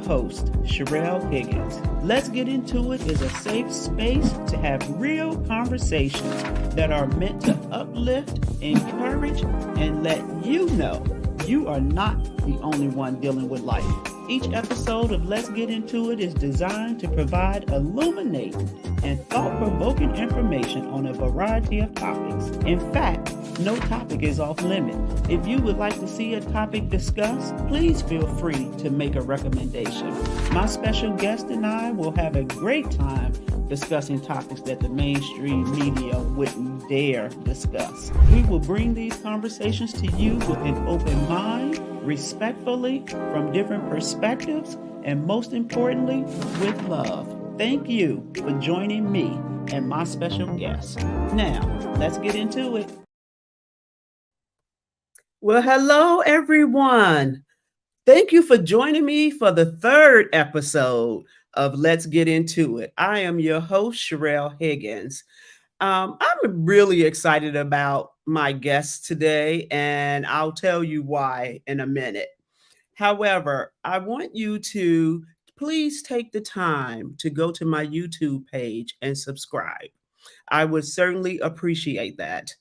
host, Sherelle Higgins. Let's Get Into It is a safe space to have real conversations that are meant to uplift, encourage, and let you know you are not the only one dealing with life. Each episode of Let's Get Into It is designed to provide illuminating and thought-provoking information on a variety of topics. In fact, no topic is off limit. If you would like to see a topic discussed, please feel free to make a recommendation. My special guest and I will have a great time discussing topics that the mainstream media wouldn't dare discuss. We will bring these conversations to you with an open mind, respectfully, from different perspectives, and most importantly, with love. Thank you for joining me and my special guest. Now, let's get into it. Well, hello, everyone. Thank you for joining me for the third episode of Let's Get Into It. I am your host, Sherelle Higgins. I'm really excited about my guest today, and I'll tell you why in a minute. However, I want you to please take the time to go to my YouTube page and subscribe. I would certainly appreciate that.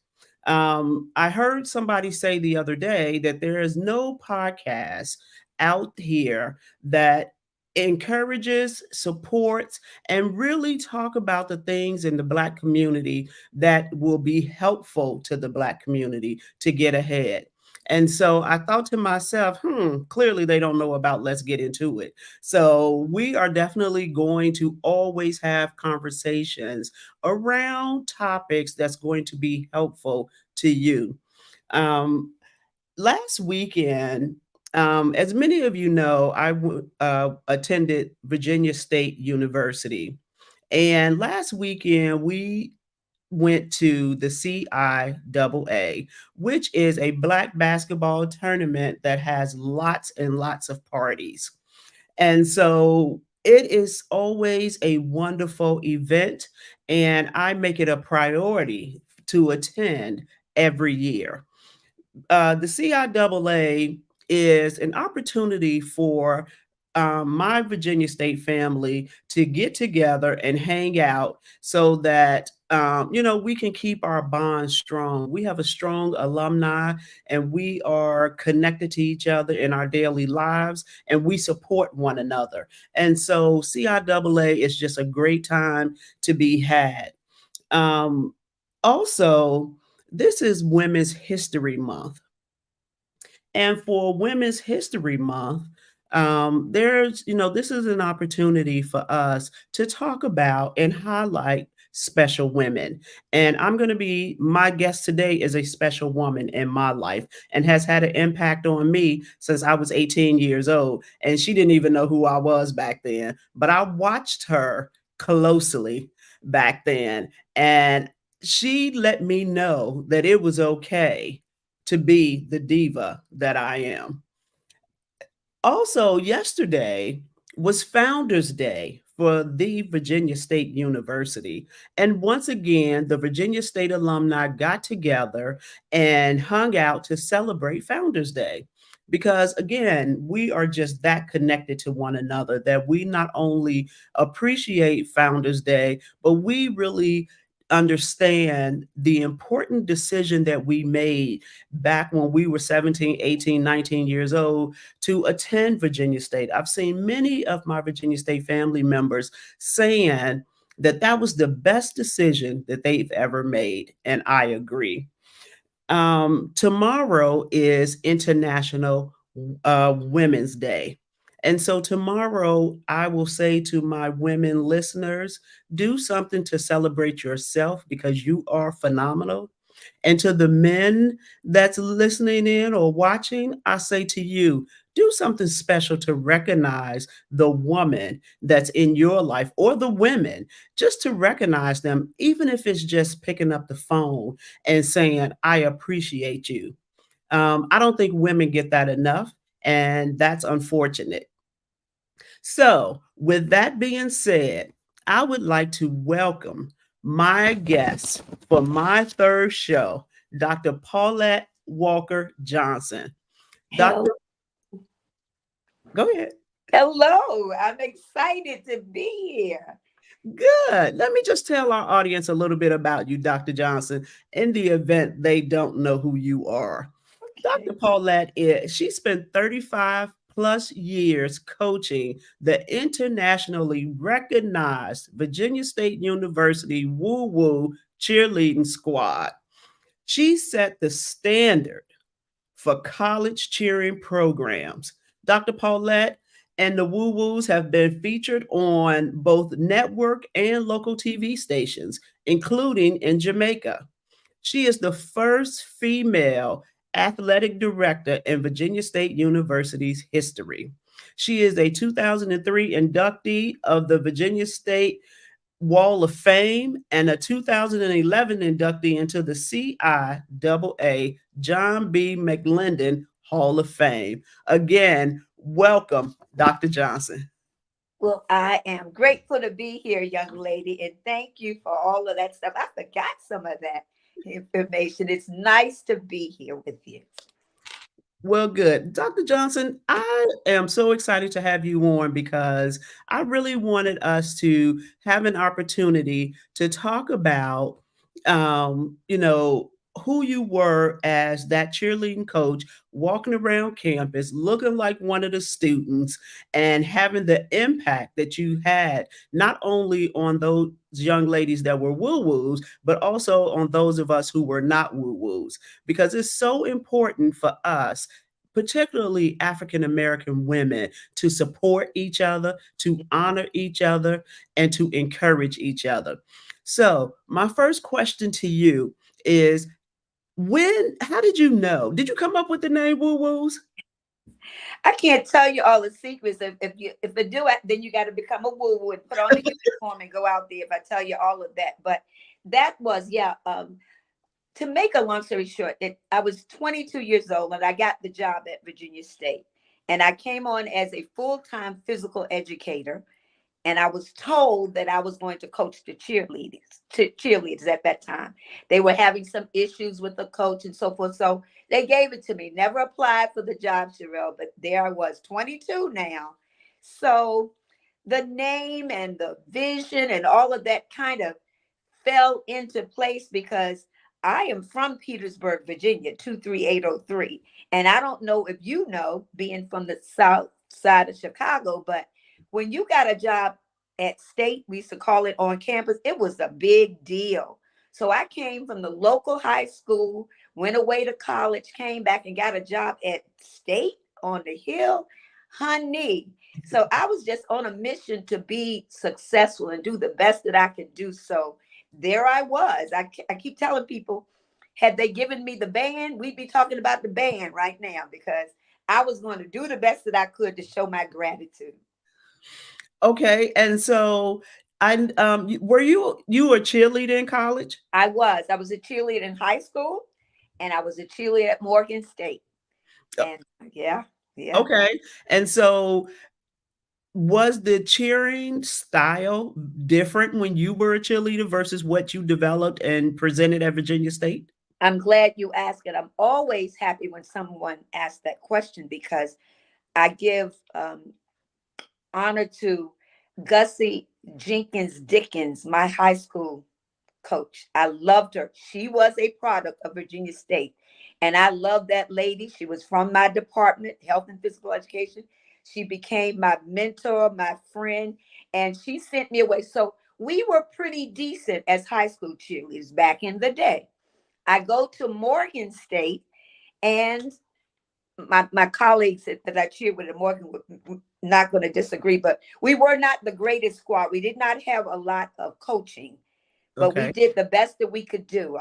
I heard somebody say the other day that there is no podcast out here that encourages, supports, and really talk about the things in the Black community that will be helpful to the Black community to get ahead. And so I thought to myself, clearly they don't know about Let's Get Into It. So we are definitely going to always have conversations around topics that's going to be helpful to you. Um, Last weekend, as many of you know, I attended Virginia State University. And last weekend, we went to the CIAA, which is a Black basketball tournament that has lots and lots of parties. And so it is always a wonderful event, and I make it a priority to attend every year. The CIAA is an opportunity for my Virginia State family to get together and hang out so that we can keep our bond strong. We have a strong alumni, and we are connected to each other in our daily lives, and we support one another. And so CIAA is just a great time to be had. Um, Also, this is Women's History Month. And for Women's History Month, this is an opportunity for us to talk about and highlight special women. And my guest today is a special woman in my life and has had an impact on me since I was 18 years old. And she didn't even know who I was back then, but I watched her closely back then. And she let me know that it was okay to be the diva that I am. Also, yesterday was Founders Day for the Virginia State University. And once again, the Virginia State alumni got together and hung out to celebrate Founders Day. Because again, we are just that connected to one another that we not only appreciate Founders Day, but we really understand the important decision that we made back when we were 17, 18, 19 years old to attend Virginia State. I've seen many of my Virginia State family members saying that that was the best decision that they've ever made, and I agree. Tomorrow is International Women's Day. And so tomorrow, I will say to my women listeners, do something to celebrate yourself because you are phenomenal. And to the men that's listening in or watching, I say to you, do something special to recognize the woman that's in your life or the women, just to recognize them, even if it's just picking up the phone and saying, I appreciate you. I don't think women get that enough, and that's unfortunate. So, with that being said, I would like to welcome my guest for my third show, Dr. Paulette Walker Johnson. Hello. Doctor, go ahead. Hello, I'm excited to be here. Good. Let me just tell our audience a little bit about you, Dr. Johnson, in the event they don't know who you are. Dr. Okay. Paulette she spent 35 plus years coaching the internationally recognized Virginia State University Woo Woo cheerleading squad. She set the standard for college cheering programs. Dr. Paulette and the Woo Woos have been featured on both network and local TV stations, including in Jamaica. She is the first female athletic director in Virginia State University's history. She is a 2003 inductee of the Virginia State Wall of Fame and a 2011 inductee into the CIAA John B. McLendon Hall of Fame. Again, welcome, Dr. Johnson. Well, I am grateful to be here, young lady, and thank you for all of that stuff. I forgot some of that information. It's nice to be here with you. Well, good. Dr. Johnson, I am so excited to have you on because I really wanted us to have an opportunity to talk about, you know, who you were as that cheerleading coach, walking around campus, looking like one of the students, and having the impact that you had, not only on those young ladies that were woo woos, but also on those of us who were not woo woos. Because it's so important for us, particularly African American women, to support each other, to honor each other, and to encourage each other. So, my first question to you is how did you know? Did you come up with the name Woo Woos? I can't tell you all the secrets. If I do it, then you got to become a woo woo and put on the uniform and go out there. If I tell you all of that, but that was yeah. To make a long story short, I was 22 years old and I got the job at Virginia State, and I came on as a full time physical educator. And I was told that I was going to coach the cheerleaders at that time. They were having some issues with the coach and so forth. So they gave it to me. Never applied for the job, Sherelle, but there I was, 22 now. So the name and the vision and all of that kind of fell into place because I am from Petersburg, Virginia, 23803. And I don't know if you know, being from the south side of Chicago, but when you got a job at state, we used to call it on campus, it was a big deal. So I came from the local high school, went away to college, came back and got a job at state on the hill. Honey. So I was just on a mission to be successful and do the best that I could do. So there I was. I keep telling people, had they given me the band, we'd be talking about the band right now because I was going to do the best that I could to show my gratitude. Okay, and so were you a cheerleader in college? I was. I was a cheerleader in high school and I was a cheerleader at Morgan State. Uh, And yeah, yeah. Okay, and so was the cheering style different when you were a cheerleader versus what you developed and presented at Virginia State? I'm glad you asked it. I'm always happy when someone asks that question because I give honor to Gussie Jenkins Dickens, my high school coach. I loved her. She was a product of Virginia State. And I love that lady. She was from my department, health and physical education. She became my mentor, my friend, and she sent me away. So we were pretty decent as high school cheerleaders back in the day. I go to Morgan State, and my colleagues that I cheered with at Morgan were not going to disagree, but we were not the greatest squad. We did not have a lot of coaching, but we Okay. did the best that we could do.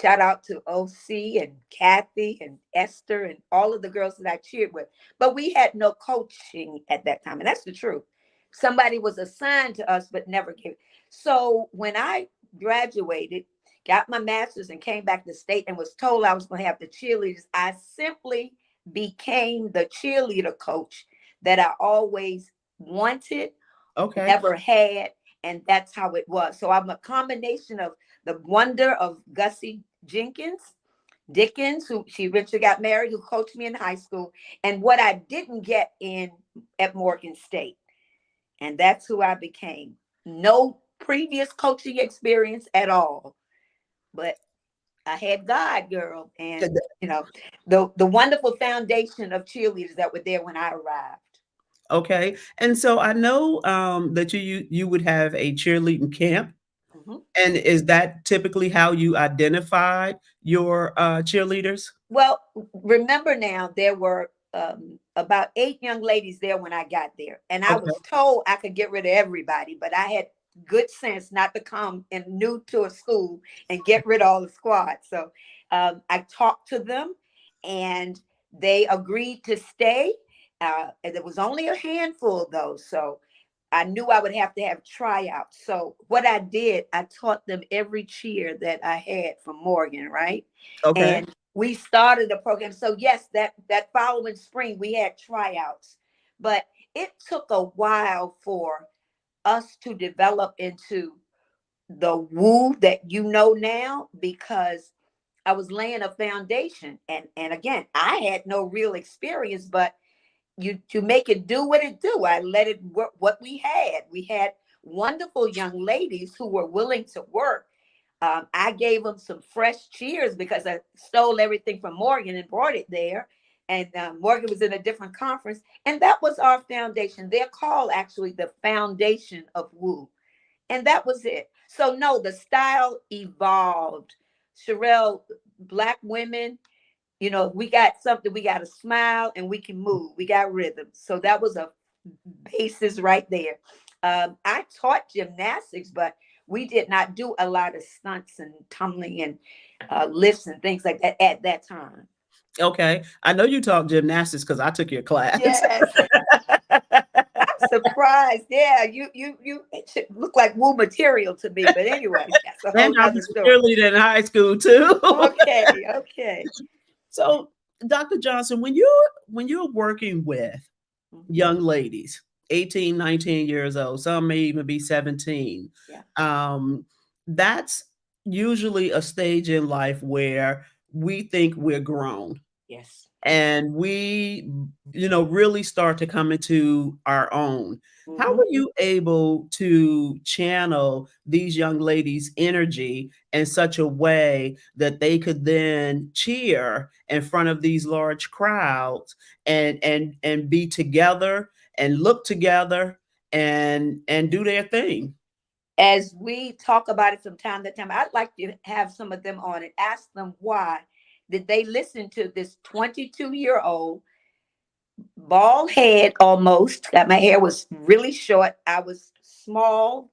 Shout out to OC and Kathy and Esther and all of the girls that I cheered with. But we had no coaching at that time, and that's the truth. Somebody was assigned to us, but never gave. So when I graduated, got my master's, and came back to state and was told I was going to have the cheerleaders, I simply became the cheerleader coach that I always wanted, Okay. never had, and that's how it was. So I'm a combination of the wonder of Gussie Jenkins Dickens, who she eventually got married, who coached me in high school, and what I didn't get in at Morgan State. And that's who I became. No previous coaching experience at all, but I had God, girl, and the wonderful foundation of cheerleaders that were there when I arrived. Okay. And so I know that you would have a cheerleading camp. Mhm. And is that typically how you identified your cheerleaders? Well, remember now, there were about 8 young ladies there when I got there, and I Okay. was told I could get rid of everybody, but I had good sense not to come and new to a school and get rid of all the squad. So I talked to them, and they agreed to stay. And there was only a handful though, so I knew I would have to have tryouts. So what I did, I taught them every cheer that I had from Morgan, right? Okay. And we started a program. So yes, that following spring we had tryouts, but it took a while for us to develop into the woo that you know now, because I was laying a foundation, and again, I had no real experience, but you to make it do what it do. I let it work what we had. We had wonderful young ladies who were willing to work. I gave them some fresh cheers because I stole everything from Morgan and brought it there. And Morgan was in a different conference, and that was our foundation. They're called actually the foundation of Woo, and that was it. So no, the style evolved. Sherelle, Black women, we got something, we got a smile and we can move. We got rhythm. So that was a basis right there. I taught gymnastics, but we did not do a lot of stunts and tumbling and lifts and things like that at that time. Okay. I know you taught gymnastics because I took your class. Yes. I'm surprised. Yeah, you it should look like woo material to me. But anyway, that's a And whole I nother was a story. cheerleader in high school too. Okay, okay. So, Dr. Johnson, when you're working with Mhm. young ladies, 18, 19 years old, some may even be 17, Yeah. um, that's usually a stage in life where we think we're grown Yes. and we really start to come into our own. How Hmm. were you able to channel these young ladies energy in such a way that they could then cheer in front of these large crowds and be together and look together and do their thing? As we talk about it from time to time, I'd like to have some of them on and ask them why did they listen to this 22-year-old, bald head almost. That my hair was really short. I was small,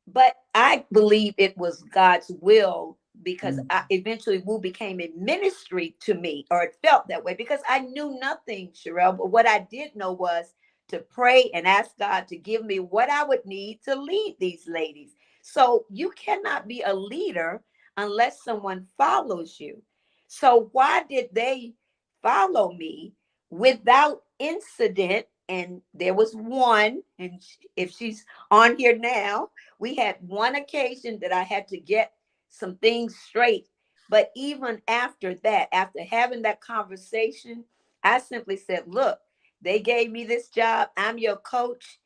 but I believe it was God's will because Mm. eventually Wu became a ministry to me, or it felt that way because I knew nothing, Sherelle. But what I did know was to pray and ask God to give me what I would need to lead these ladies. So you cannot be a leader unless someone follows you. So why did they follow me without incident? And there was one, and if she's on here now, we had one occasion that I had to get some things straight. But even after that, after having that conversation, I simply said, look, they gave me this job. I'm your coach.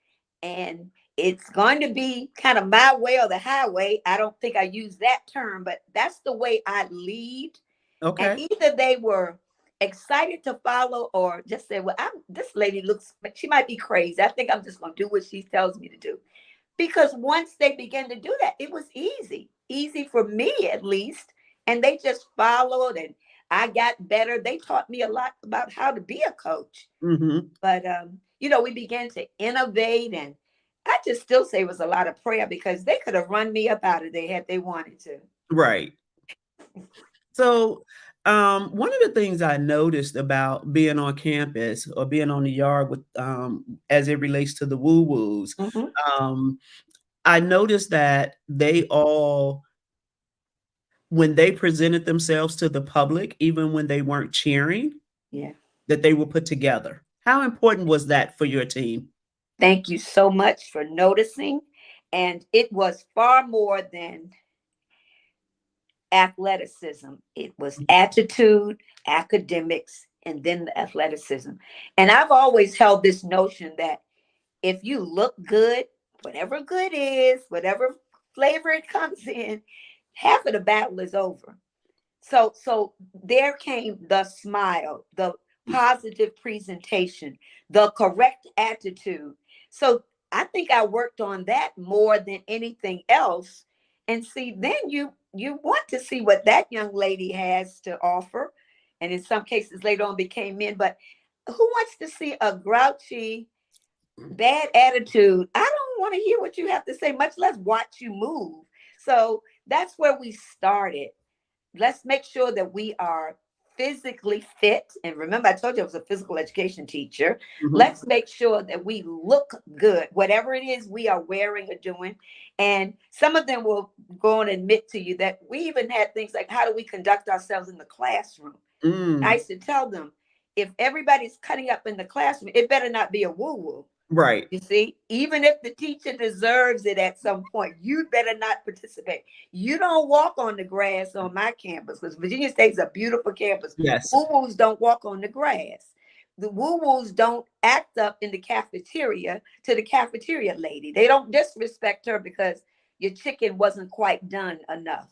And it's going to be kind of my way or the highway. I don't think I use that term, but that's the way I lead. And Okay. either they were excited to follow or just said, well, this lady looks, she might be crazy. I think I'm just going to do what she tells me to do, because once they began to do that, it was easy for me at least. And they just followed, and I got better. They taught me a lot about how to be a coach. Hmm. But we began to innovate, and I just still say it was a lot of prayer because they could have run me up out of there had they wanted to. Right. So, one of the things I noticed about being on campus or being on the yard with, as it relates to the woo woos, Hmm. um, I noticed that they all, when they presented themselves to the public, even when they weren't cheering, Yeah. that they were put together. How important was that for your team? Thank you so much for noticing. And it was far more than athleticism. It was attitude, academics, and then the athleticism. And I've always held this notion that if you look good, whatever good is, whatever flavor it comes in, half of the battle is over. So there came the smile, the positive presentation, the correct attitude. So I think I worked on that more than anything else. And see, then you want to see what that young lady has to offer. And in some cases later on became men, but who wants to see a grouchy, bad attitude? I don't want to hear what you have to say, much less watch you move. So that's where we started. Let's make sure that we are physically fit. And remember, I told you I was a physical education teacher. Mhm. Let's make sure that we look good, whatever it is we are wearing or doing. And some of them will go and admit to you that we even had things like, how do we conduct ourselves in the classroom? I Mm. used to tell them, if everybody's cutting up in the classroom, it better not be a woo woo. Right. You see, even if the teacher deserves it at some point, you better not participate. You don't walk on the grass on my campus because Virginia State's a beautiful campus. Yes. Woo-woos don't walk on the grass. The woo-woos don't act up in the cafeteria to the cafeteria lady. They don't disrespect her because your chicken wasn't quite done enough.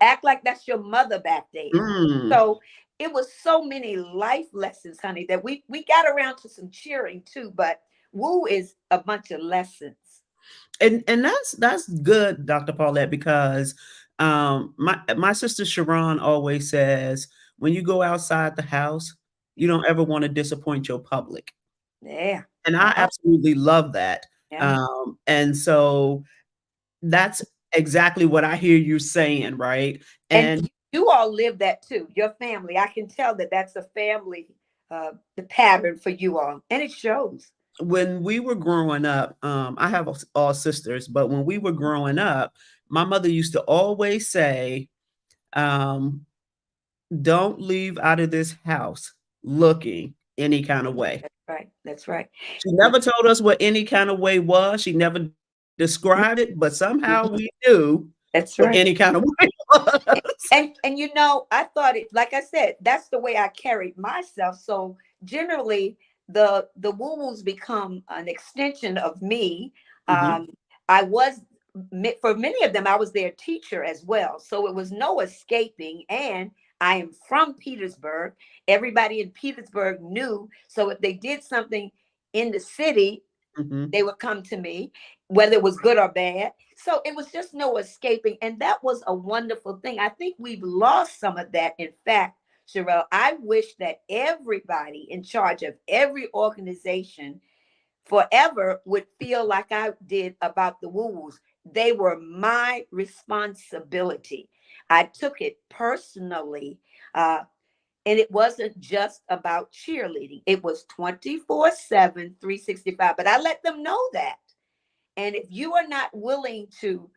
Act like that's your mother back there. Mm. So it was so many life lessons, honey, that we got around to some cheering too, but woo is a bunch of lessons. And that's good, Dr. Paulette, because my sister Sharon always says when you go outside the house, you don't ever want to disappoint your public. Yeah. And I Uh-huh. absolutely love that. Yeah. And so that's exactly what I hear you saying, right? And And you all live that too. Your family. I can tell that that's a family, the pattern for you all, and it shows. when we were growing up, I have all sisters, but when we were growing up, my mother used to always say, um, don't leave out of this house looking any kind of way. That's right. That's right. She never told us what any kind of way was. She never described it, but somehow we Mhm. knew what That's any right. kind of way was. And you know, I thought it, like I said, that's the way I carried myself. So generally the woo-woos become an extension of me. Mhm, um I was, for many of them I was their teacher as well, so it was no escaping. And I am from Petersburg. Everybody in Petersburg knew, so if they did something in the city, mhm. they would come to me, whether it was good or bad. So it was just no escaping. And that was a wonderful thing. I think we've lost some of that. In fact, Sherelle, I wish that everybody in charge of every organization forever would feel like I did about the woo-woos. They were my responsibility. I took it personally. And it wasn't just about cheerleading. It was 24/7, 365. But I let them know that. And if you are not willing to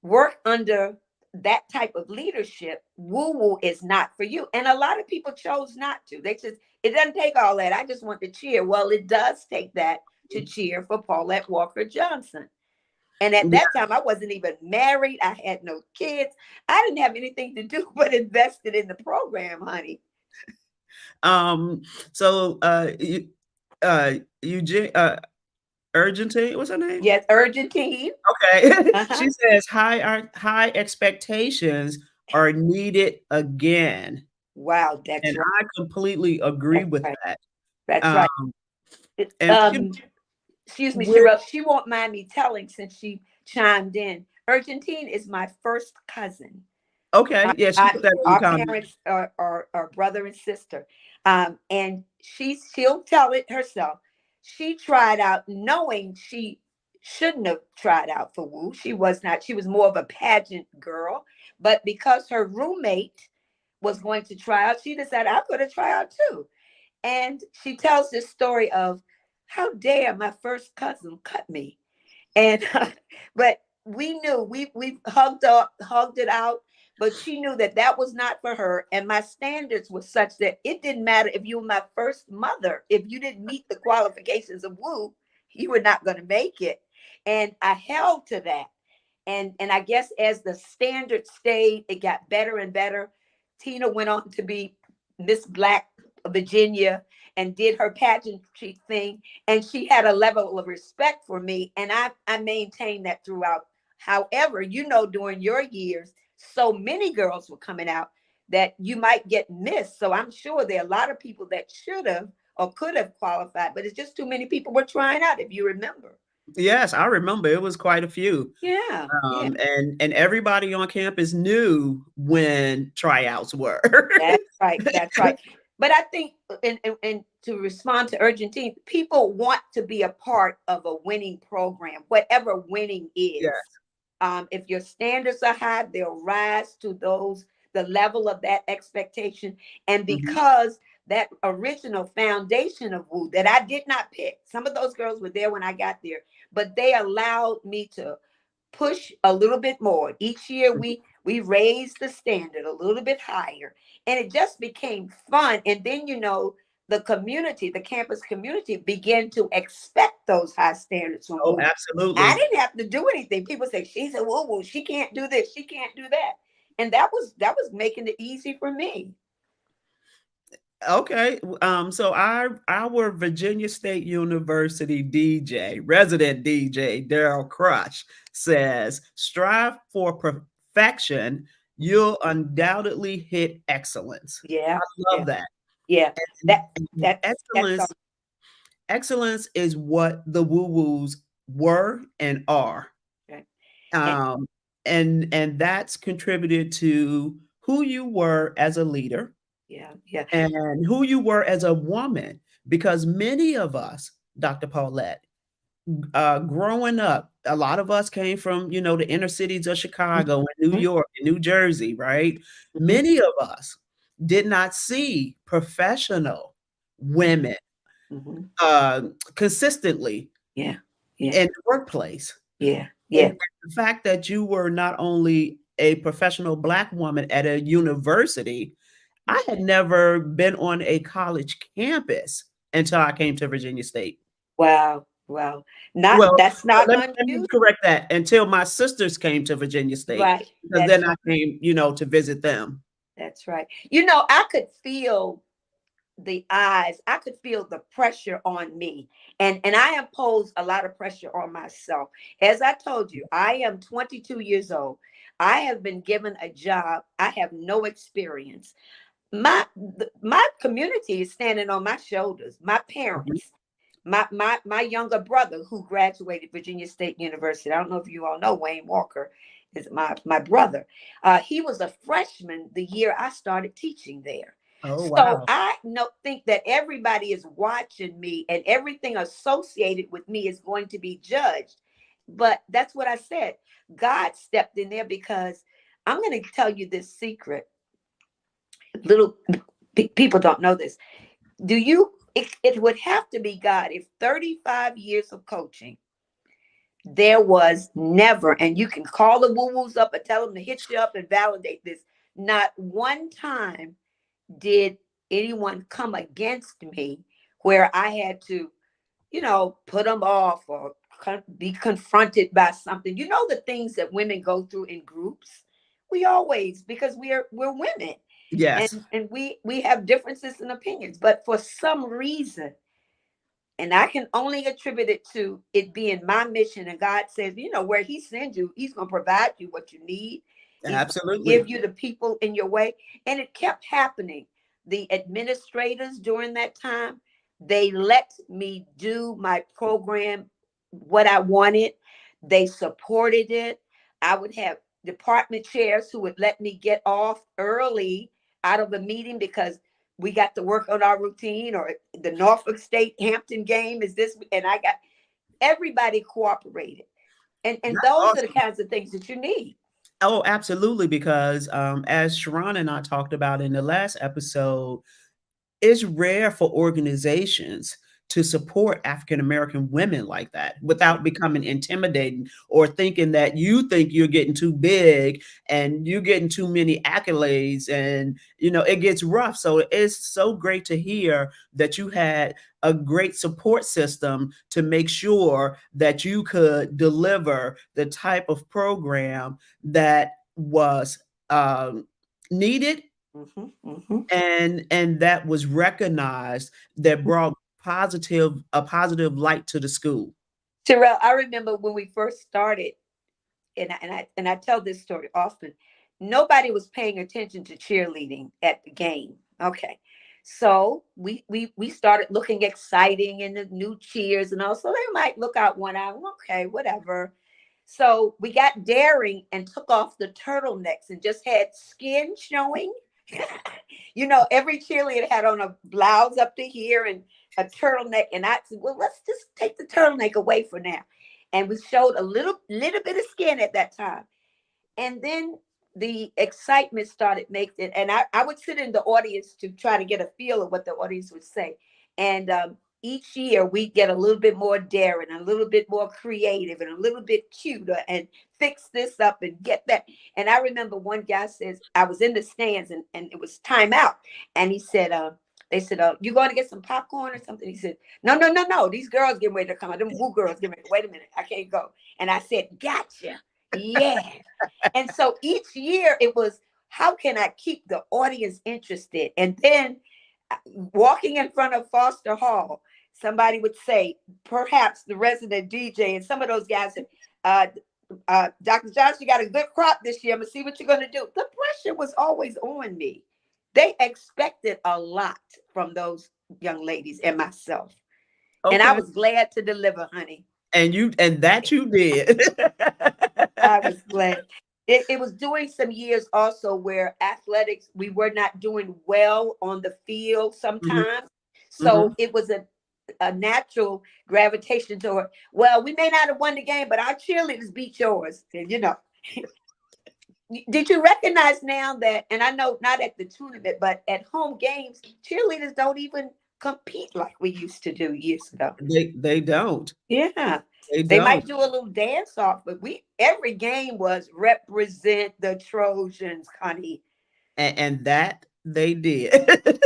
work under that type of leadership, woo woo is not for you. And a lot of people chose not to. They just, it doesn't take all that. I just want to cheer. Well, it does take that to cheer for Paulette Walker Johnson. And at Yeah, that time, I wasn't even married. I had no kids. I didn't have anything to do but invested in the program, honey. um, so, Eugene Argentine, what's her name? Yes, Argentine. Okay. She Uh-huh. says, high expectations are needed again." Wow, that's And right. I completely agree That's with right. that. That's Um, right. and, Um, excuse me, with Cheryl. She won't mind me telling since she chimed in. Argentine is my first cousin. okay, yeah, she I, put that in the our comment. parents are brother and sister. And she'll tell it herself. She tried out knowing she shouldn't have tried out for Woo. She was not, she was more of a pageant girl. But because her roommate was going to try out, she decided I'm going to try out too. And she tells this story of how dare my first cousin cut me. And but we knew, we hugged it out, but she knew that that was not for her. And my standards were such that it didn't matter if you were my first mother. If you didn't meet the qualifications of Woo, you were not going to make it. And I held to that. And I guess as the standard stayed, it got better and better. Tina went on to be Miss Black Virginia and did her pageantry thing, and she had a level of respect for me, and I maintained that throughout. However, during your years, so many girls were coming out that you might get missed. So I'm sure there are a lot of people that should have or could have qualified, but it's just too many people were trying out, if you remember. Yes, I remember it was quite a few. Yeah, yeah. And everybody on campus knew when tryouts were. That's right. That's right. But I think, and to respond to Argentine, people want to be a part of a winning program, whatever winning Yeah. is. If your standards are high, they'll rise to the level of that expectation. And Mhm. because that original foundation of Woo that I did not pick, some of those girls were there when I got there, but they allowed me to push a little bit more. Each year we raised the standard a little bit higher, and it just became fun. And then the community, the campus community, began to expect those high standards from Oh, Woo. I absolutely. didn't have to do anything. People say she's a woo woo, she can't do this, she can't do that, and that was making it easy for me. Okay. So our Virginia State University DJ, resident DJ, Daryl Crush says, strive for perfection, you'll undoubtedly hit excellence. Yeah, I yeah, love that. yeah. And That's that's excellence, excellence is what the woo-woos were and are. okay. And Um, and that's contributed to who you were as a leader yeah, yeah. and who you were as a woman, because many of us, Dr. Paulette, growing up, a lot of us came from, the inner cities of Chicago and New Mhm, York and New Jersey, right? mhm, Many of us did not see professional mhm, women mhm. consistently Yeah, yeah, in the workplace. yeah, And yeah. the fact that you were not only a professional Black woman at a university, I had never been on a college campus until I came to Virginia State. Wow, wow. Not Well, That's not let me unusual. correct that, until my sisters came to Virginia State, Right. because That's then right. I came, to visit them. That's right. I could feel the eyes. I could feel the pressure on me. And I impose a lot of pressure on myself. As I told you, I am 22 years old. I have been given a job. I have no experience. My community is standing on my shoulders. My Mhm. parents, my younger brother who graduated Virginia State University. I don't know if you all know Wayne Walker is my brother. He was a freshman the year I started teaching there. Oh, So wow. I know think that everybody is watching me and everything associated with me is going to be judged. But that's what I said. God stepped in there because I'm going to tell you this secret. Little people don't know this. It would have to be God if 35 years of coaching, there was never, and you can call the woo-woos up and tell them to hit you up and validate this. Not one time did anyone come against me where I had to, put them off or be confronted by something. The things that women go through in groups. We always, because we're women, and Yes, and we have differences in opinions, but for some reason, and I can only attribute it to it being my mission. And God says, where He sends you, He's going to provide you what you need. He's going to give absolutely. you the people in your way. And it kept happening. The administrators during that time, they let me do my program what I wanted. They supported it. I would have department chairs who would let me get off early out of a meeting because we got to work on our routine, or the Norfolk State Hampton game is this, and I got everybody cooperated. And That's those are the awesome. kinds of things that you need. Oh, absolutely, because, as Sharon and I talked about in the last episode, it's rare for organizations to support African American women like that without becoming intimidating or thinking that you think you're getting too big and you're getting too many accolades, and it gets rough. So it's so great to hear that you had a great support system to make sure that you could deliver the type of program that was, um, needed Mhm. Mhm. and that was recognized, that brought positive a positive light to the school. Terrell, I remember when we first started, and I tell this story often. Nobody was paying attention to cheerleading at the game. Okay, so we started looking exciting in the new cheers and all. So they might look out one eye. Okay, whatever. So we got daring and took off the turtlenecks and just had skin showing. Every cheerleader had on a blouse up to here and a turtleneck. And I said, well, let's just take the turtleneck away for now. And we showed a little bit of skin at that time. And then the excitement started making it. And I would sit in the audience to try to get a feel of what the audience would say. And each year we get a little bit more daring, a little bit more creative, and a little bit cuter, and fix this up and get that. And I remember one guy says, I was in the stands, and it was timeout. And he said, they said, you going to get some popcorn or something? He said, no, no, no, no. These girls getting ready to come out. Them woo girls getting ready. Wait a minute. I can't go. And I said, gotcha. Yeah. And so each year it was, how can I keep the audience interested? And then walking in front of Foster Hall, somebody would say, perhaps the resident DJ, and some of those guys said, Dr. Johnson, you got a good crop this year. I'm going to see what you're going to do. The pressure was always on me. They expected a lot from those young ladies and myself. And I Okay. was glad to deliver, honey. And that you did. I was glad. It was during some years also where athletics, we were not doing well on the field Mhm, sometimes. So mhm. it was a natural gravitation toward, well, we may not have won the game, but our cheerleaders beat yours. And, did you recognize now that, and I know not at the tournament, but at home games, cheerleaders don't even compete like we used to do years ago. They don't. Yeah. They They don't. might do a little dance off, but we every game was represent the Trojans, honey. And that they did.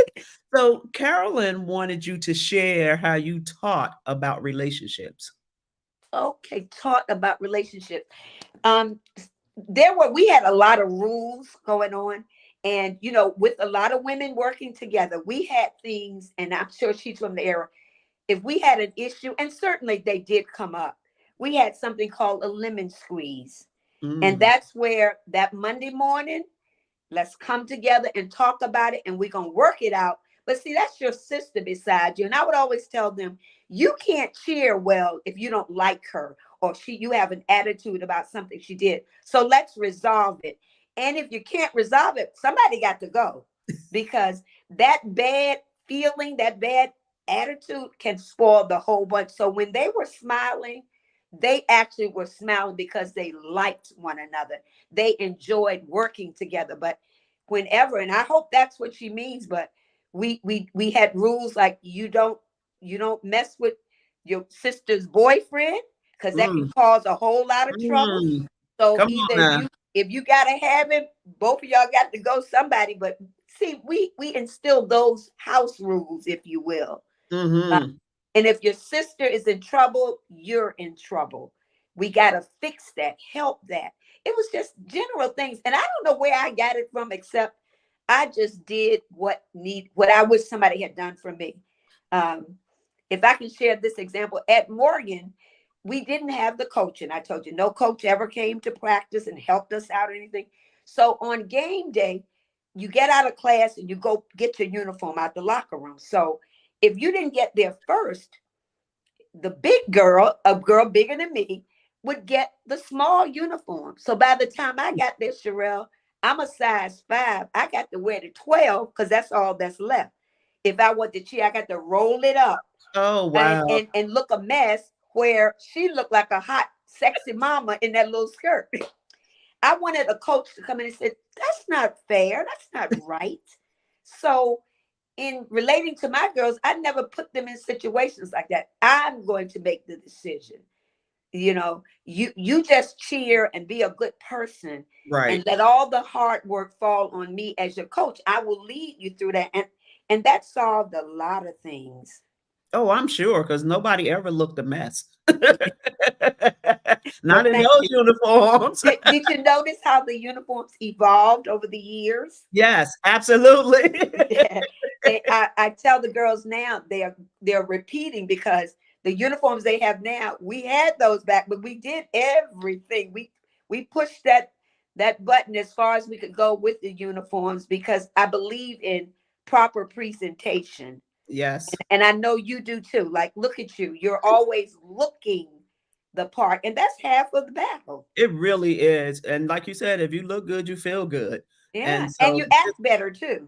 So Carolyn wanted you to share how you taught about relationships. Okay, taught about relationships. Um, we had a lot of rules going on, and with a lot of women working together, we had things, and I'm sure she's from the era. If we had an issue, and certainly they did come up, we had something called a lemon squeeze. And Mm, that's where that Monday morning, let's come together and talk about it, and we're going to work it out. But see, that's your sister beside you. And I would always tell them, you can't cheer well if you don't like her, or you have an attitude about something she did. So let's resolve it. And if you can't resolve it, somebody got to go, because that bad feeling, that bad attitude can spoil the whole bunch. So when they were smiling, they actually were smiling because they liked one another. They enjoyed working together. But whenever, and I hope that's what she means, but we had rules like, you don't mess with your sister's boyfriend, because that can mm, cause a whole lot of trouble. mm. So Come on either if now. you gotta have him, both of y'all got to go somebody. But see, we instill those house rules, if you will. Uh, Mhm. and if your sister is in trouble, you're in trouble. We got to fix that, help that. It was just general things. And I don't know where I got it from, except I just did what I wish somebody had done for me. Um, if I can share this example, at Morgan, we didn't have the coaching. I told you, no coach ever came to practice and helped us out or anything. So on game day, you get out of class and you go get your uniform out the locker room. So if you didn't get there first, the big girl, a girl bigger than me, would get the small uniform. So by the time I got there, Sherelle, I'm a size 5. I got to wear the 12 because that's all that's left. If I want the cheer, I got to roll it up Oh, and, wow. and, and look a mess, where she looked like a hot, sexy mama in that little skirt. I wanted a coach to come in and say, that's not fair. That's not right. So in relating to my girls, I never put them in situations like that. I'm going to make the decision. You just cheer and be a good person, and Right. let all the hard work fall on me as your coach. I will lead you through that, and that solved a lot of things. Oh, I'm sure, because nobody ever looked a mess. Well, Not in thank those you. uniforms. Did you notice how the uniforms evolved over the years? Yes, absolutely. Yeah. I tell the girls now they're repeating because the uniforms they have now, we had those back, but we did everything. We pushed that button as far as we could go with the uniforms because I believe in proper presentation. Yes, And I know you do too. Like, look at you. You're always looking the part, and that's half of the battle. it really is. And like you said, if you look good, you feel good. Yeah. And And so, you act better too.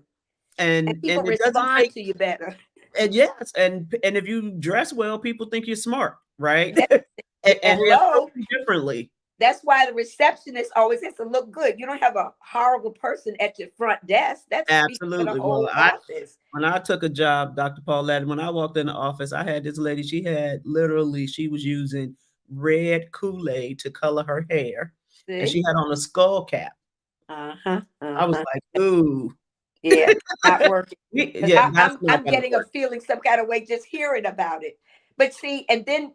And people and it doesn't respond take. to you better. And yes, and if you dress well, people think you're smart, right? That, And they approach hello. you differently. That's why the receptionist always has to look good. You don't have a horrible person at your front desk. That speaks for the Absolutely. Well, whole I office. when I took a job, Dr. Paulette, when I walked in the office, I had this lady. She had literally, she was using red Kool-Aid to color her hair, and See? she had on a skull cap. Uh-huh. I was Uh-huh. like, "Ooh, Yeah, not working. Because yeah, that's not I'm gonna getting a work." feeling some kind of way just hearing about it. But see, and then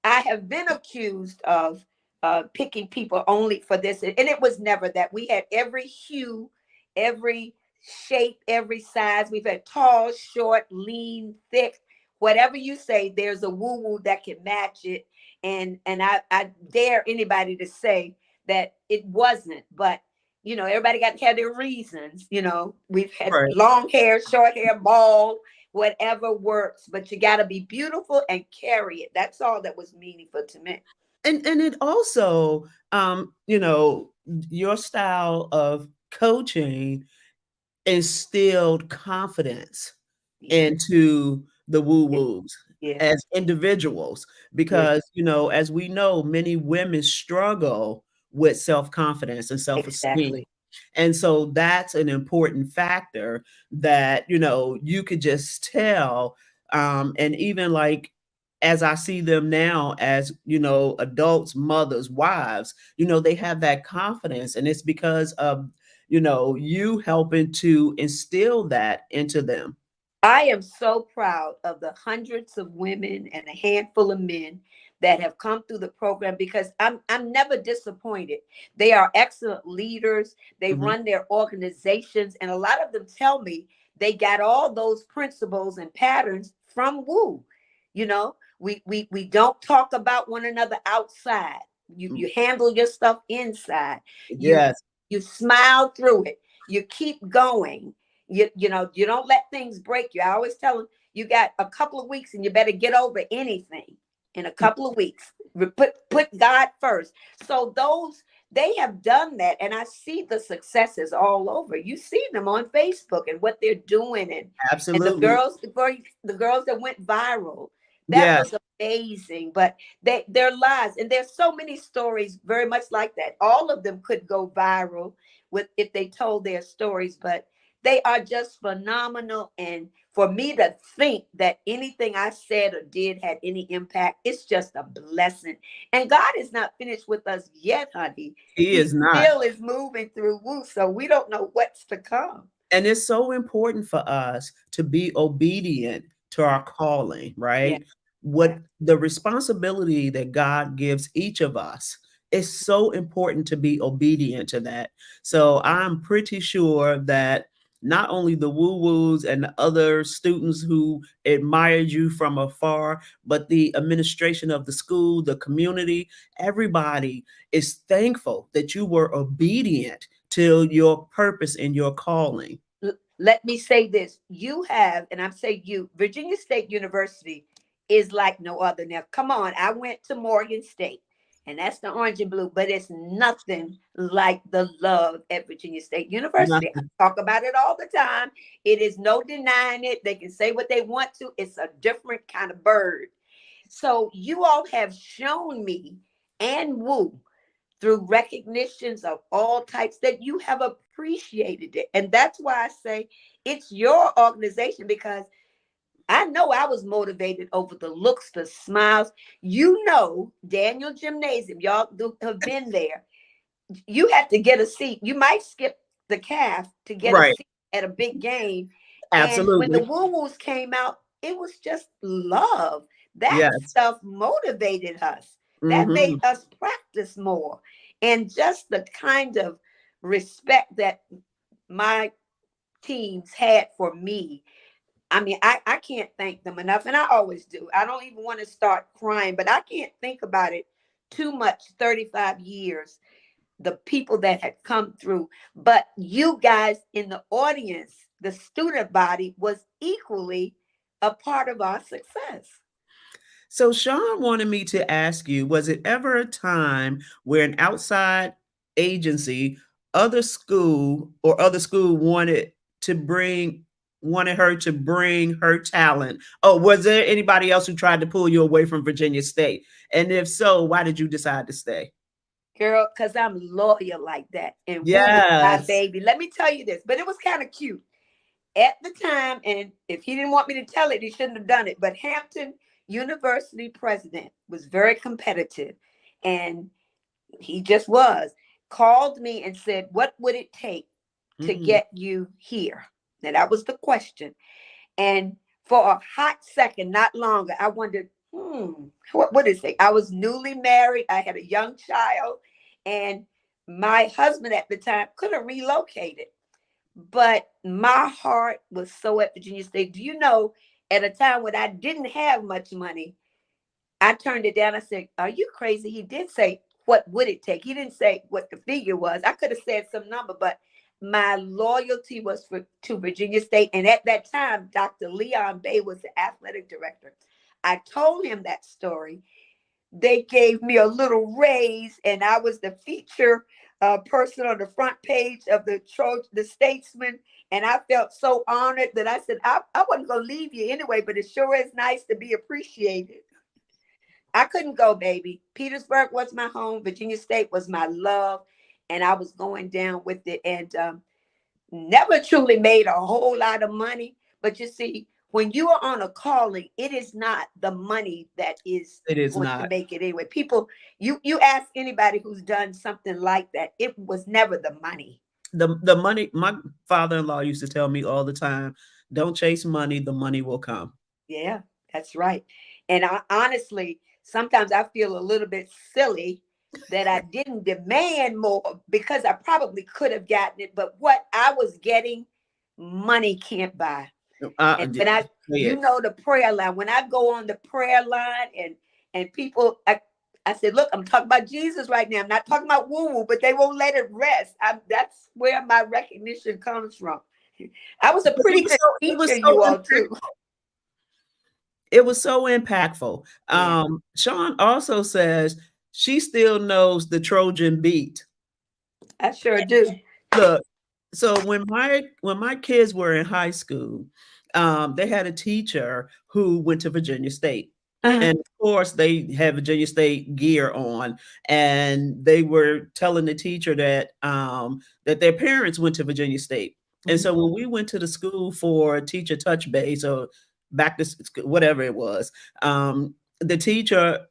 I have been accused of picking people only for this, and it was never that. We had every hue, every shape, every size. We've had tall, short, lean, thick, whatever you say. There's a woo woo that can match it, and I dare anybody to say that it wasn't, but everybody got to have their reasons. We've had Right. long hair, short hair, bald, whatever works, but you got to be beautiful and carry it. That's all that was meaningful to me. And it also, your style of coaching instilled confidence Yeah, into the woo yeah, woos yeah, as individuals yeah, because as we know, many women struggle with self-confidence and self-esteem. exactly. And so that's an important factor that you could just tell. And even like as I see them now as adults, mothers, wives, they have that confidence, and it's because of you helping to instill that into them. I am so proud of the hundreds of women and a handful of men that have come through the program because I'm never disappointed. They are excellent leaders. They Mhm. run their organizations, and a lot of them tell me they got all those principles and patterns from Woo. We don't talk about one another outside. You handle your stuff inside. You Yes, you smile through it. You keep going. You don't let things break you. I always tell them you got a couple of weeks and you better get over anything in a couple of weeks. Put God first. So those they have done that, and I see the successes all over. You see them on Facebook and what they're doing, and the absolutely. girls that went viral. That Yes, was amazing. But their lives, and there's so many stories very much like that. All of them could go viral with if they told their stories, but they are just phenomenal. And for me to think that anything I said or did had any impact, it's just a blessing. And God is not finished with us yet, honey. he He is not. still is moving through Woo, so we don't know what's to come. And it's so important for us to be obedient to our calling, Yeah, right? yeah. What the responsibility that God gives each of us is so important to be obedient to that. So I'm pretty sure that not only the woo woos and the other students who admired you from afar, but the administration of the school, the community, everybody is thankful that you were obedient to your purpose and your calling. Let me say this. You have, and I'm saying you, Virginia State University is like no other. Now, come on. I went to Morgan State, and that's the orange and blue, but it's nothing like the love at Virginia State University. I Nothing. talk about it all the time. It is no denying it. They can say what they want to. It's a different kind of bird. So you all have shown me and Woo through recognitions of all types that you have appreciated it. And that's why I say it's your organization because I know I was motivated over the looks, the smiles. Daniel Gymnasium, y'all have been there. You have to get a seat. You might skip the calf to get a Right. seat at a big game. And when the Absolutely. Woo Woos came out, it was just love. That Yes. stuff motivated us. That made Hmm. us practice more. And just the kind of respect that my teams had for me. I mean, I can't thank them enough. And I always do. I don't even want to start crying, but I can't think about it too much. 35 years, the people that had come through. But you guys in the audience, the student body was equally a part of our success. So Sean wanted me to ask you, was it ever a time where an outside agency, other school to bring wanted her to bring her talent? Oh, was there anybody else who tried to pull you away from Virginia State? And if so, why did you decide to stay? Girl, because I'm loyal like that. And woo was my Yes. baby. Let me tell you this, but it was kind of cute at the time. And if he didn't want me to tell it, he shouldn't have done it. But Hampton University president was very competitive. And he just was. Called me and said, what would it take to Hmm. get you here? Now, that was the question. And for a hot second, not longer, I wondered, what is it? I was newly married. I had a young child, and my husband at the time could have relocated. But my heart was so at Virginia State. Do you know, at a time when I didn't have much money, I turned it down. I said, are you crazy? He did say, what would it take? He didn't say what the figure was. I could have said some number, but my loyalty was to Virginia State. And at that time, Dr. Leon Bay was the athletic director. I told him that story. They gave me a little raise, and I was the feature person on the front page of the Statesman. And I felt so honored that I said, I wasn't going to leave you anyway, but it sure is nice to be appreciated. I couldn't go, baby. Petersburg was my home. Virginia State was my love. And I was going down with it. And never truly made a whole lot of money. But you see, when you are on a calling, it is not the money that is It is going to not. make it anyway. People, you ask anybody who's done something like that, it was never the money. The money, my father-in-law used to tell me all the time, don't chase money, the money will come. Yeah, that's right. And I honestly, sometimes I feel a little bit silly that I didn't demand more because I probably could have gotten it. But what I was getting, money can't buy. And Say when you it. know, the prayer line, when I go on the prayer line and people, I said, look, I'm talking about Jesus right now. I'm not talking about woo woo, but they won't let it rest. That's where my recognition comes from. I was a But pretty good it was teacher, so you all too. it was so impactful. Yeah, Sean also says she still knows the Trojan beat. I sure do. Look, so when my kids were in high school, they had a teacher who went to Virginia State. Uh-huh. And of course, they had Virginia State gear on, and they were telling the teacher that their parents went to Virginia State. And Mhm. so when we went to the school for teacher touch base or back to whatever it was, the teacher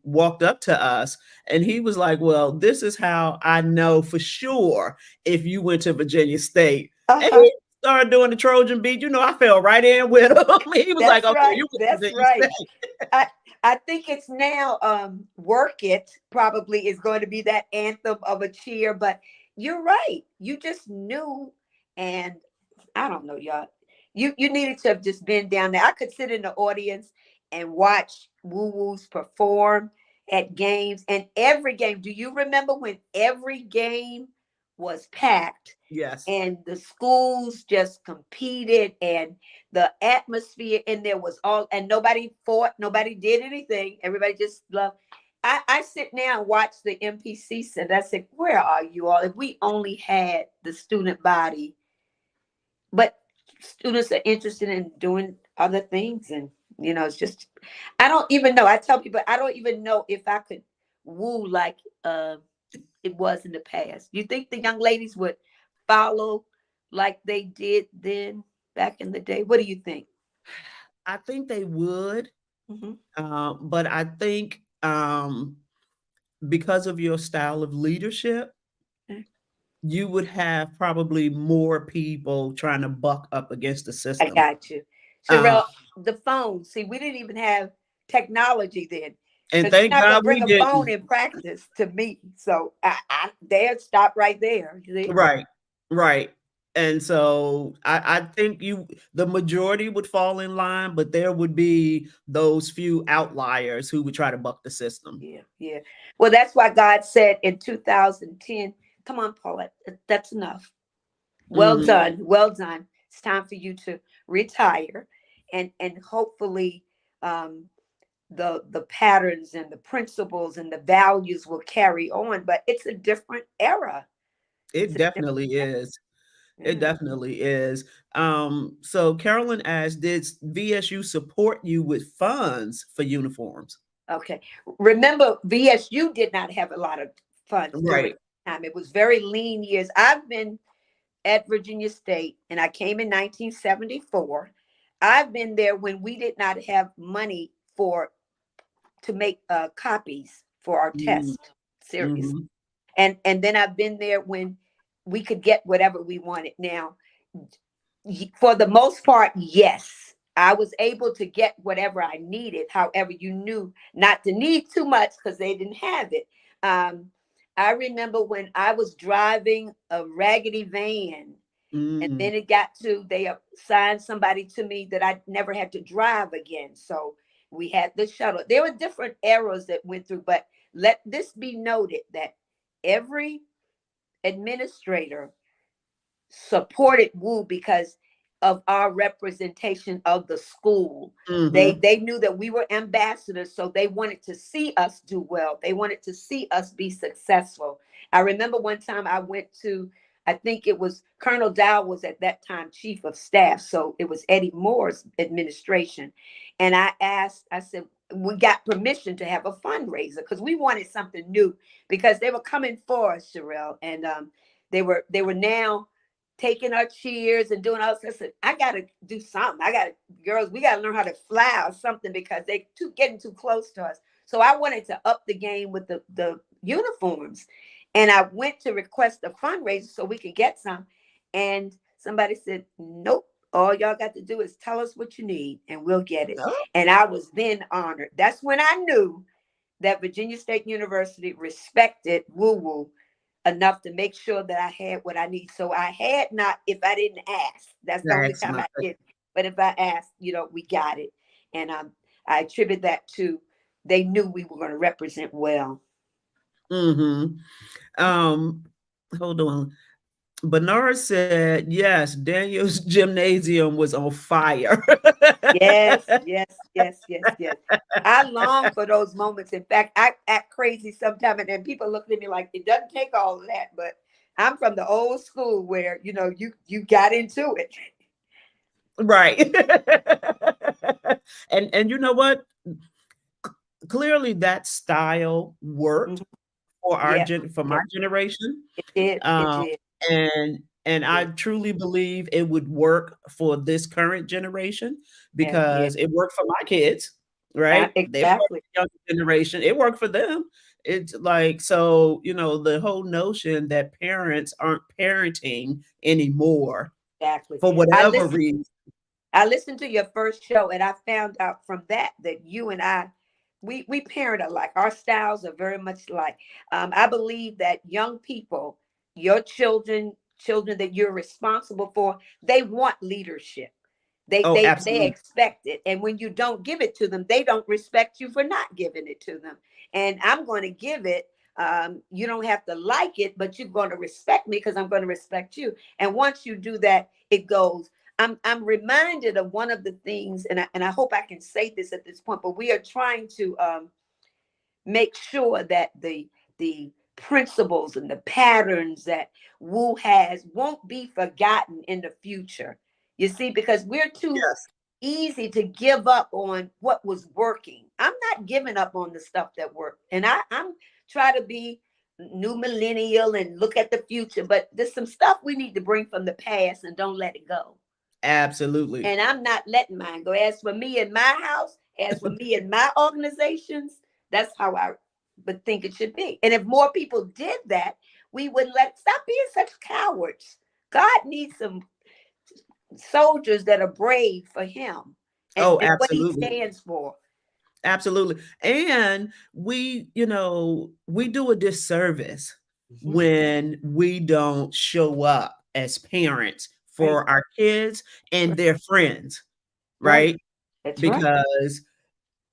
walked up to us and he was like, "Well, this is how I know for sure if you went to Virginia State." And Uh-huh. he started doing the Trojan beat. I fell right in with him. He was like, That's "Okay, right. you went to That's Virginia right. State." I I think it's now work it probably is going to be that anthem of a cheer, but you're right. You just knew, and I don't know, y'all. You needed to have just been down there. I could sit in the audience and watch Woo Woos perform at games, and every game. Do you remember when every game was packed Yes. and the schools just competed and the atmosphere in there was all, and nobody fought, nobody did anything. Everybody just loved. I sit now and watch the MPC and I say, where are you all? If we only had the student body, but students are interested in doing other things. And, it's just, I don't even know. I tell people, I don't even know if I could woo like it was in the past. You think the young ladies would follow like they did then back in the day? What do you think? I think they would, Hmm. but I think because of your style of leadership, you would have probably more people trying to buck up against the I system. got you. Um, Sherelle, the phone. See, we didn't even have technology then. And Because thank you're not gonna God bring we a phone didn't. in practice to me. So I there, stop right there. You see? Right, right. And so I think the majority would fall in line, but there would be those few outliers who would try to buck the system. Yeah, yeah. Well, that's why God said in 2010, "Come on, Paulette, that's enough. Well Hmm. done, well done. It's time for you to retire, and hopefully, um, the patterns and the principles and the values will carry on. But it's a different era. It's It a different definitely is. It era. definitely is. So Carolyn asked, did VSU support you with funds for uniforms? Okay. Remember, VSU did not have a lot of funds during Right. that time. It was very lean years. I've been at Virginia State and I came in 1974. I've been there when we did not have money for to make copies for our test series. Mm-hmm. And then I've been there when we could get whatever we wanted. Now, for the most part, yes, I was able to get whatever I needed. However, you knew not to need too much because they didn't have it. Um, I remember when I was driving a raggedy van, and Mm. then it got to they assigned somebody to me that I never had to drive again. So we had the shuttle. There were different eras that went through, but let this be noted that every administrator supported Wu because of our representation of the school. Mm-hmm. They knew that we were ambassadors, so they wanted to see us do well. They wanted to see us be successful. I remember one time I went to, I think it was Colonel Dow was at that time chief of staff, so it was Eddie Moore's administration, and I asked, I said, we got permission to have a fundraiser because we wanted something new because they were coming for us, Sherelle, and they were now taking our cheers and doing all this. I said, I gotta do something. I gotta, girls, we gotta learn how to fly or something because they too getting too close to us. So I wanted to up the game with the uniforms. And I went to request a fundraiser so we could get some. And somebody said, nope. All y'all got to do is tell us what you need and we'll get it. Oh, And I was then honored. That's when I knew that Virginia State University respected woo woo enough to make sure that I had what I need. So I had not, if I didn't ask, that's the only that's time my. I did. But if I asked, we got it. And I attribute that to they knew we were going to represent well. Mm-hmm. Hold on. Bernard said, yes, Daniel's gymnasium was on fire. Yes, yes, yes, yes, yes. I long for those moments. In fact, I act crazy sometimes, and then people look at me like it doesn't take all of that. But I'm from the old school where you got into it. Right. And you know what? Clearly that style Mhm. worked Yeah, for my yeah, generation. it did, it Um, did, and it I did. truly believe it would work for this current generation Yeah, yeah, because it worked for my kids, right? They're part of exactly. the younger generation. It worked for them. It's like, so, the whole notion that parents aren't parenting anymore Exactly. for I whatever listened. reason. I listened to your first show, and I found out from that you and I, we parent alike. Our styles are very much alike. I believe that young people, your children that you're responsible for, they want leadership. They Oh, they they absolutely. expect it, and when you don't give it to them, they don't respect you for not giving it to them. And I'm going to give it. You don't have to like it, but you're going to respect me because I'm going to respect you. And once you do that, it goes. I'm reminded of one of the things, and I hope I can say this at this point, but we are trying to make sure that the principles and the patterns that Wu has won't be forgotten in the future. You see, because we're too Yes. easy to give up on what was working. I'm not giving up on the stuff that worked, and I'm trying to be new millennial and look at the future. But there's some stuff we need to bring from the past and don't let it go. Absolutely. And I'm not letting mine go. As for me in my house, as for me in my organizations, that's how I would think it should be. And if more people did that, we wouldn't stop being such cowards. God needs some soldiers that are brave for him and Oh, what he absolutely. stands for. Absolutely. And we, we do a disservice Mhm. when we don't show up as parents Right, for our kids and right, their friends, right. right? That's right. Because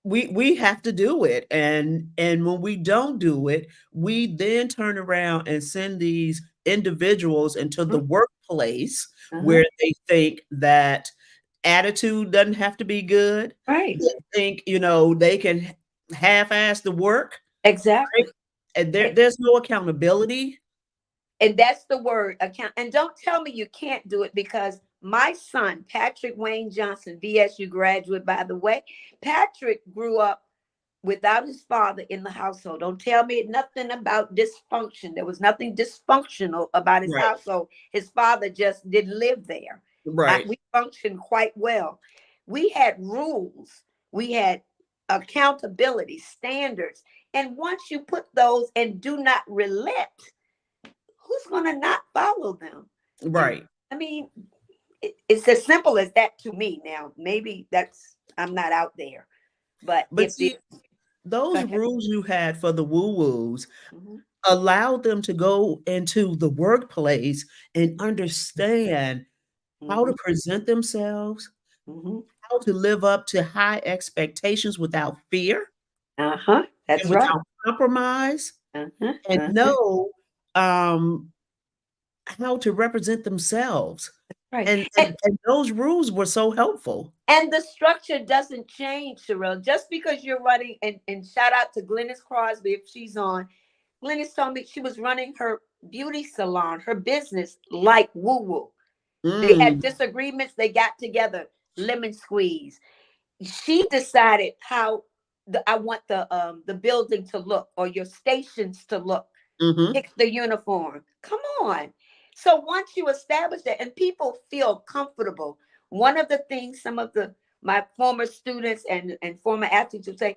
we have to do it, and when we don't do it, we then turn around and send these individuals into the Mhm. workplace Uh-huh. where they think that attitude doesn't have to be good. Right. They think, they can half-ass the work, right? Exactly. And And, there's no accountability. and that's the word account. And don't tell me you can't do it, because my son, Patrick Wayne Johnson, VSU graduate, by the way, Patrick grew up without his father in the household. Don't tell me nothing about dysfunction. There was nothing dysfunctional about his Right, household. His father just didn't live there. right, We functioned quite well. We had rules, we had accountability, standards. And once you put those and do not relent, who's going to not follow them? And right. I mean, it's as simple as that to me. Now, maybe that's, I'm not out there, but But if the, see, go those ahead. rules you had for the woo-woos Mhm. allowed them to go into the workplace and understand how to Mhm. present themselves, Mhm. how to live up to high expectations without fear Uh-huh. and That's right. without compromise, Uh-huh. and Uh-huh. know um, how to represent themselves. Right. And those rules were so helpful. And the structure doesn't change, Sherelle. Just because you're running, and shout out to Glennis Crosby if she's on. Glennis told me she was running her beauty salon, her business, like woo woo. They had Mm, disagreements, they got together, lemon squeeze. She decided how I want the building to look, or your stations to look. mhm, Pick the uniform. Come on. So once you establish that and people feel comfortable, one of the things some of the my former students and former athletes would say,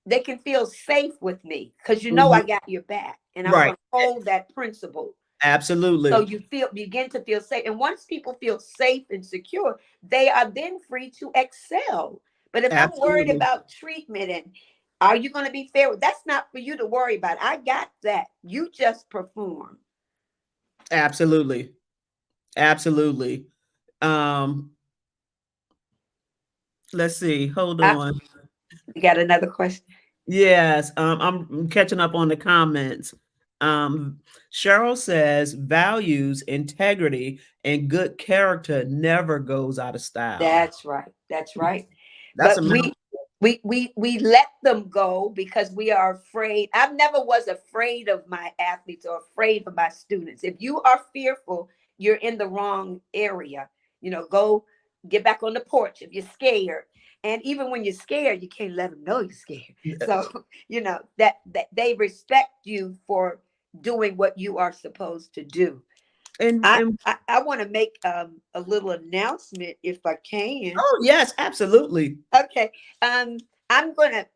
they can feel safe with me because mhm, I got your back and I'm right, going to hold that principle. So absolutely, you feel begin to feel safe. And once people feel safe and secure, they are then free to excel. But if I'm worried absolutely, about treatment and are you going to be fair? That's not for you to worry about. I got that. You just perform. absolutely, absolutely. Um, let's see, hold I, on. you got another question? Yes, I'm catching up on the comments. Um, Cheryl says values, integrity, and good character never goes out of style. That's right. That's right. That's But a we let them go because we are afraid. I never was afraid of my athletes or afraid of my students. If you are fearful, you're in the wrong area. Go get back on the porch if you're scared. And even when you're scared, you can't let them know you're scared. So, that they respect you for doing what you are supposed to do. and I want to make a little announcement if I can. oh yes, absolutely. Okay. I'm gonna.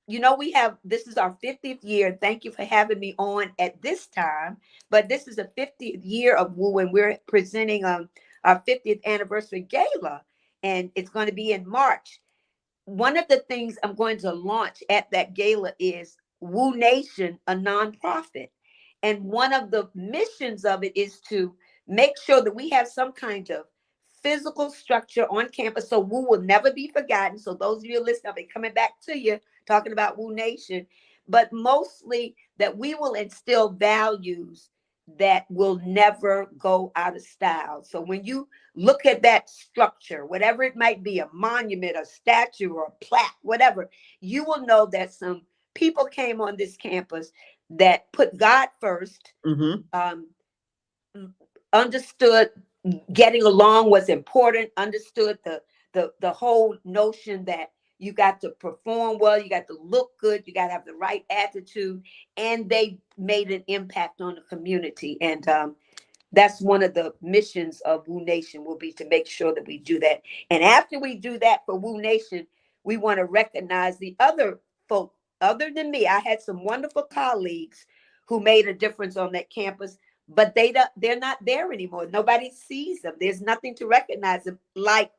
We have, this is our 50th year. Thank you for having me on at this time. But this is a 50th year of Woo, and we're presenting our 50th anniversary gala, and it's going to be in March. One of the things I'm going to launch at that gala is Woo Nation, a nonprofit. And one of the missions of it is to make sure that we have some kind of physical structure on campus so Woo will never be forgotten. So those of you listening, I'll be coming back to you talking about Woo Nation, but mostly that we will instill values that will never go out of style. So when you look at that structure, whatever it might be, a monument, a statue, or a plaque, whatever, you will know that some people came on this campus that put God first, Hmm. um, understood getting along was important, understood the whole notion that you got to perform well, you got to look good, you got to have the right attitude, and they made an impact on the community. And that's one of the missions of Woo Nation, will be to make sure that we do that. And after we do that for Woo Nation, we want to recognize the other folk. Other than me, I had some wonderful colleagues who made a difference on that campus, but they're not there anymore. Nobody sees them. There's nothing to recognize them, like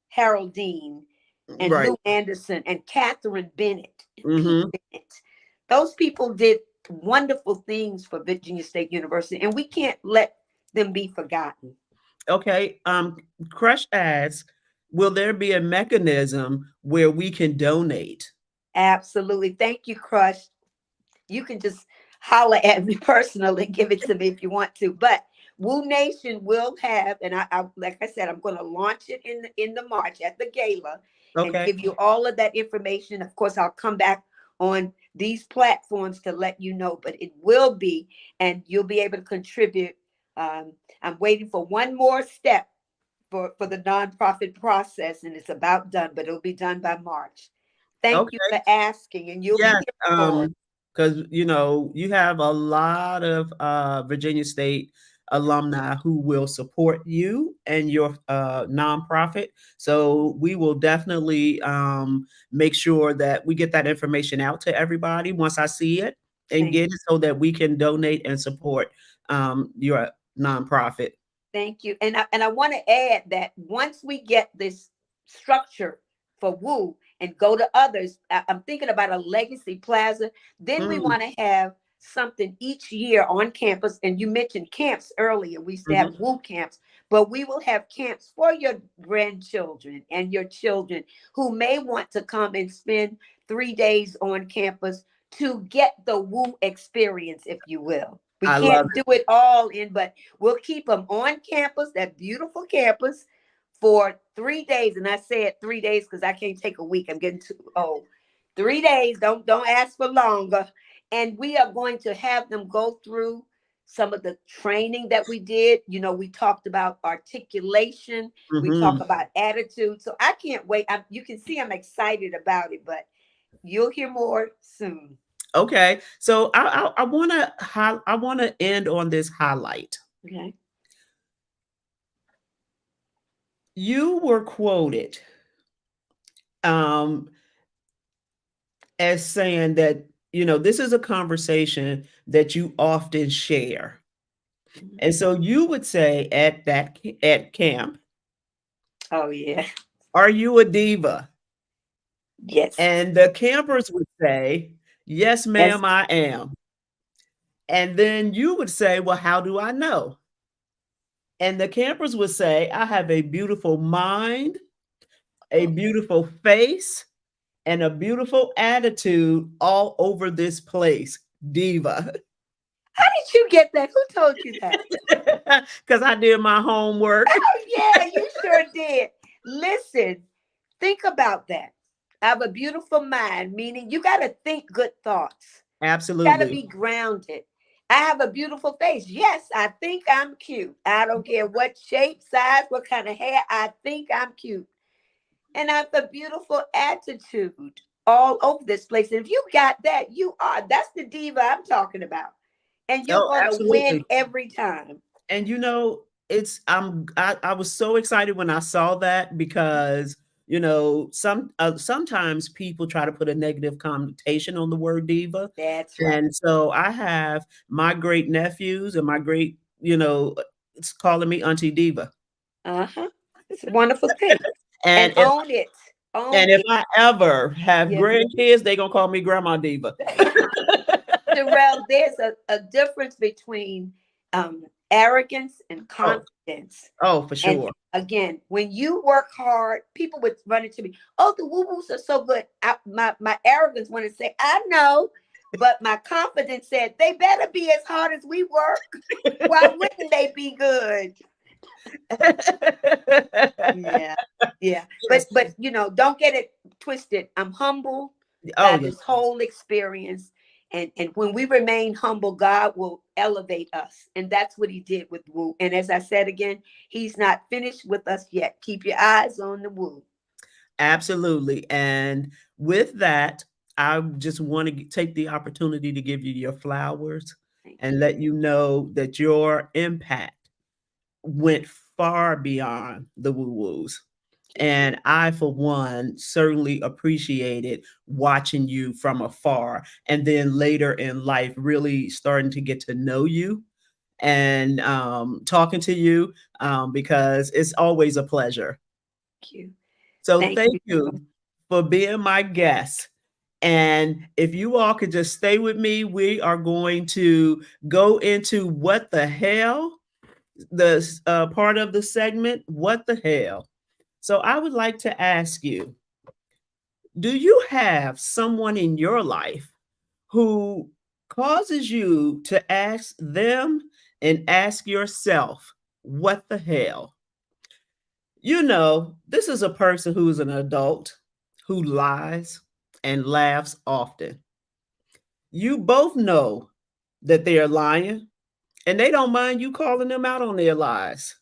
Harold Dean, and Right. Lou Anderson and Catherine Bennett and Pete Hmm. Bennett. Those people did wonderful things for Virginia State University, and we can't let them be forgotten. Okay. Crush asks, will there be a mechanism where we can donate? Absolutely. Thank you, Crush. You can just holler at me personally, give it to me if you want to. But Woo Nation will have, and I like I said, I'm going to launch it in the March at the gala and Okay. give you all of that information. Of course, I'll come back on these platforms to let you know, but it will be, and you'll be able to contribute. I'm waiting for one more step for the nonprofit process, and it's about done, but it'll be done by March. Thank you Okay. for asking, and you'll be Yes. hearing more. Because you have a lot of Virginia State alumni who will support you and your nonprofit. So we will definitely make sure that we get that information out to everybody once I see it and Thank get it so that we can donate and support your nonprofit. Thank you. And I want to add that once we get this structure for Woo and go to others, I'm thinking about a legacy plaza. Then we Mm, want to have something each year on campus. And you mentioned camps earlier. We used to have mhm. Woo camps, but we will have camps for your grandchildren and your children who may want to come and spend 3 days on campus to get the Woo experience, if you will. We I love can't do it all in, but we'll keep them on campus, that beautiful campus, for 3 days. And I said 3 days because I can't take a week. I'm getting too old. 3 days. Don't ask for longer. And we are going to have them go through some of the training that we did. We talked about articulation. it. We talk about attitude. So I can't wait. You can see I'm excited about it, but you'll hear more soon. Okay, so I wanna end on this highlight. Okay. You were quoted um, as saying that this is a conversation that you often share, and so you would say at camp, Oh, yeah. "Are you a diva?" Yes. And the campers would say, "Yes, Yes. ma'am, I am." And then you would say, "Well, how do I know?" And the campers would say, "I have a beautiful mind, a beautiful face, and a beautiful attitude all over this place, diva." How did you get that? Who told you that? Because I did my homework. Oh, yeah, you sure did. Listen, think about that. I have a beautiful mind, meaning you got to think good thoughts. You got to Absolutely. be grounded. I have a beautiful face. Yes, I think I'm cute. I don't care what shape, size, what kind of hair. I think I'm cute. And I have a beautiful attitude all over this place. And if you got that, that's the diva I'm talking about. And you're Oh, going to win absolutely. every time. And I was so excited when I saw that because sometimes people try to put a negative connotation on the word diva. That's right. And so I have my great nephews and my great, it's calling me Auntie Diva. Uh-huh. It's a wonderful thing. And And if own it. Own and if it. I ever have Yeah. grandkids, they gonna call me Grandma Diva. Sherelle, there's a difference between arrogance and Oh, confidence. oh, for And sure. again, when you work hard, people would run into me. Oh, the woo woos are so good. My arrogance wanted to say, I know, but my confidence said they better be as hard as we work. Why wouldn't they be good? Yeah, yeah. Yes. But don't get it twisted. I'm humbled Oh, by yeah. this whole experience. And when we remain humble, God will elevate us. And that's what he did with Woo. And as I said again, he's not finished with us yet. Keep your eyes on the Woo. Absolutely. And with that, I just want to take the opportunity to give you your flowers Thank and you. let you know that your impact went far beyond the woo woos. Thank you. And I, for one, certainly appreciated watching you from afar and then later in life, really starting to get to know you and talking to you because it's always a pleasure. Thank you. So Thank thank you. you. for being my guest. And if you all could just stay with me, we are going to go into what the hell, the part of the segment, what the hell. So I would like to ask you, do you have someone in your life who causes you to ask them and ask yourself, what the hell? You know, this is a person who's an adult who lies and laughs often. You both know that they are lying and they don't mind you calling them out on their lies.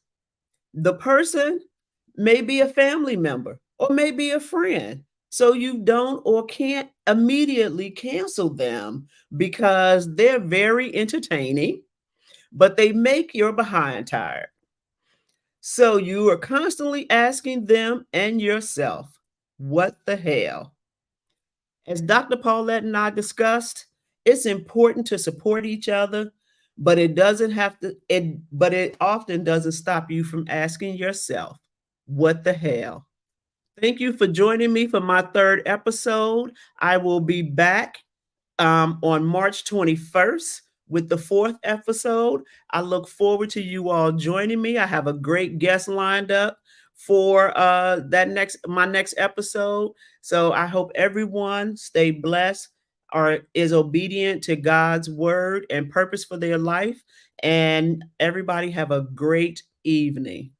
The person may be a family member or may be a friend. So you don't or can't immediately cancel them because they're very entertaining, but they make your behind tired. So you are constantly asking them and yourself, what the hell? As Dr. Paulette and I discussed, it's important to support each other, but it doesn't have to, but it often doesn't stop you from asking yourself, what the hell? Thank you for joining me for my third episode. I will be back on March 21st with the fourth episode. I look forward to you all joining me. I have a great guest lined up for my next episode. So I hope everyone stay blessed or is obedient to God's word and purpose for their life. And everybody have a great evening.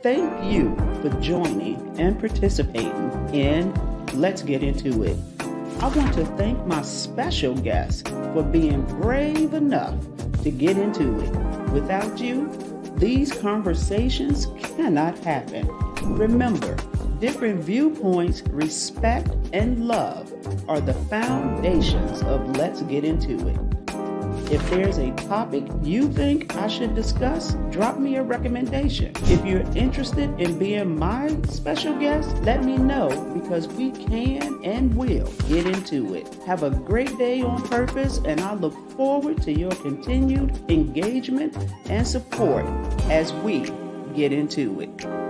Thank you for joining and participating in Let's Get Into It. I want to thank my special guest for being brave enough to get into it. Without you, these conversations cannot happen. Remember, different viewpoints, respect, and love are the foundations of Let's Get Into It. If there's a topic you think I should discuss, drop me a recommendation. If you're interested in being my special guest, let me know because we can and will get into it. Have a great day on purpose, and I look forward to your continued engagement and support as we get into it.